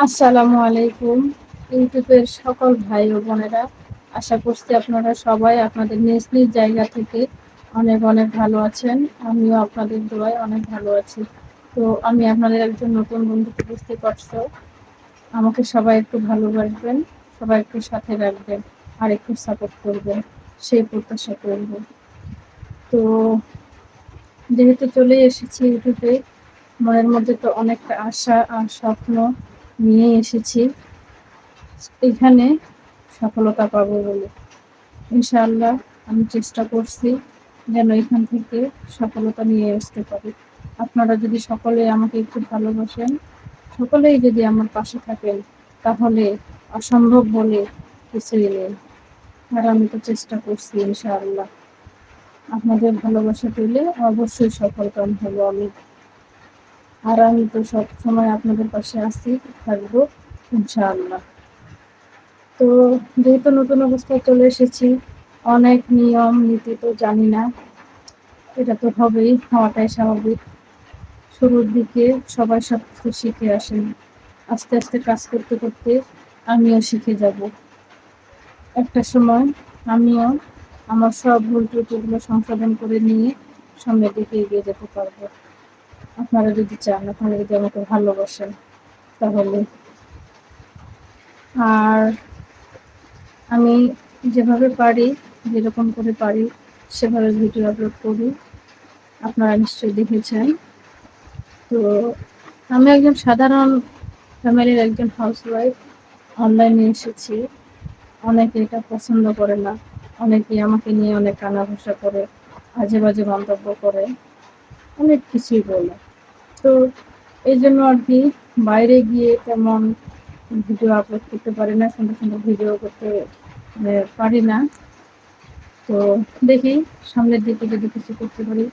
আসসালামু আলাইকুম। ইউটিউবের সকল ভাই ও বোনেরা, আশা করছি আপনারা সবাই আপনাদের নিজ নিজ জায়গা থেকে অনেক অনেক ভালো আছেন। আমিও আপনাদের দোয়ায় অনেক ভালো আছি। তো আমি আপনাদের একজন নতুন বন্ধুকে বুঝতে পারছো। আমাকে সবাই একটু ভালোবাসবেন, সবাই একটু সাথে রাখবেন আর একটু সাপোর্ট করবেন, সেই প্রত্যাশা করব। তো যেহেতু চলে এসেছি ইউটিউবে, মনের মধ্যে তো অনেকটা আশা আর স্বপ্ন নিয়ে এসেছি এখানে সফলতা পাবো বলে। ইনশাআল্লাহ আমি চেষ্টা করছি যেন এখান থেকে সফলতা নিয়ে আসতে পারি। আপনারা যদি সকলে আমাকে একটু ভালোবাসেন, সকলেই যদি আমার পাশে থাকেন, তাহলে অসম্ভব বলে কিছুই নেই। আর আমি তো চেষ্টা করছি ইনশাআল্লাহ। আপনাদের ভালোবাসা পেলে অবশ্যই সফলকাম হবো আমি। আর আমি তো সবসময় আপনাদের পাশে আছি, থাকবো ইনশাআল্লাহ। তো যেহেতু নতুন অবস্থায় চলে এসেছি, অনেক নিয়ম নীতি তো জানি না, এটা তো হবেই, হওয়াটাই স্বাভাবিক। শুরুর দিকে সবাই সব কিছু শিখে আসেন, আস্তে আস্তে কাজ করতে করতে আমিও শিখে যাব। একটা সময় আমিও আমার সব ভুল ত্রুটিগুলো সংশোধন করে নিয়ে সামনের দিকে এগিয়ে যেতে পারবো। আপনারা যদি চান, আপনারা যদি আমাকে ভালোবাসেন, তাহলে। আর আমি যেভাবে পারি, যেরকম করে পারি, সেভাবে ভিডিও আপলোড করি। আপনারা নিশ্চয়ই দেখেছেন। তো আমি একজন সাধারণ ফ্যামিলির একজন হাউসওয়াইফ। অনলাইনে এসেছি, অনেকে এটা পছন্দ করে না, অনেকেই আমাকে নিয়ে অনেক কানাঘুষা করে, আজে বাজে মন্তব্য করে, অনেক কিছুই বলে। তো এই জন্য আর কি বাইরে গিয়ে তেমন ভিডিও আপলোড করতে পারি না, সুন্দর সুন্দর ভিডিও করতে পারি না। তো দেখি সামনের দিকে যদি কিছু করতে পারি,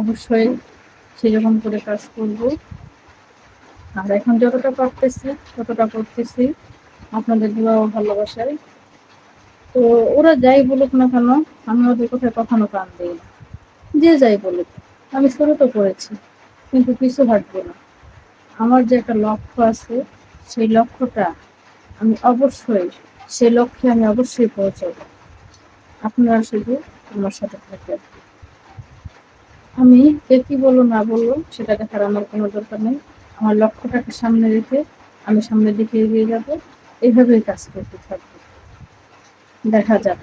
অবশ্যই সেরকম করে কাজ করব। আর এখন যতটা পারতেছি ততটা করতেছি, আপনাদের দোয়া ও ভালোবাসায়। তো ওরা যাই বলুক না কেন, আমি ওদের কোথায় কখনো কান দিই না। যে যাই বলুক, আমি শুরু তো করেছি, কিন্তু পিছু হাঁটবো না। আমার যে একটা লক্ষ্য আছে, সেই লক্ষ্যটা আমি অবশ্যই, সেই লক্ষ্যে আমি অবশ্যই পৌঁছাবো। আপনারা শুধু আমার সাথে থাকবেন। আমি কে কি বললো না বললো সেটা দেখার আমার কোনো দরকার নেই। আমার লক্ষ্যটাকে সামনে রেখে আমি সামনের দিকে এগিয়ে যাব, এইভাবেই কাজ করতে থাকবো। দেখা যাক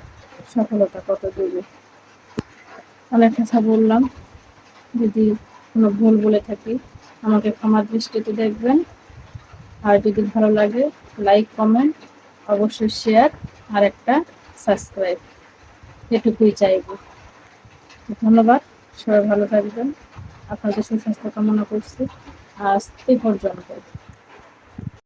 সফলতা কত দূরে। অনেক কথা বললাম, যদি কোনো ভুল বলে থাকি আমাকে ক্ষমার দৃষ্টিতে দেখবেন। আর যদি ভালো লাগে, লাইক কমেন্ট অবশ্যই শেয়ার আর একটা সাবস্ক্রাইব, এটুকুই চাইবো। ধন্যবাদ, সবাই ভালো থাকবেন। আপনাদের সুস্বাস্থ্য কামনা করছি। আজ এই পর্যন্ত।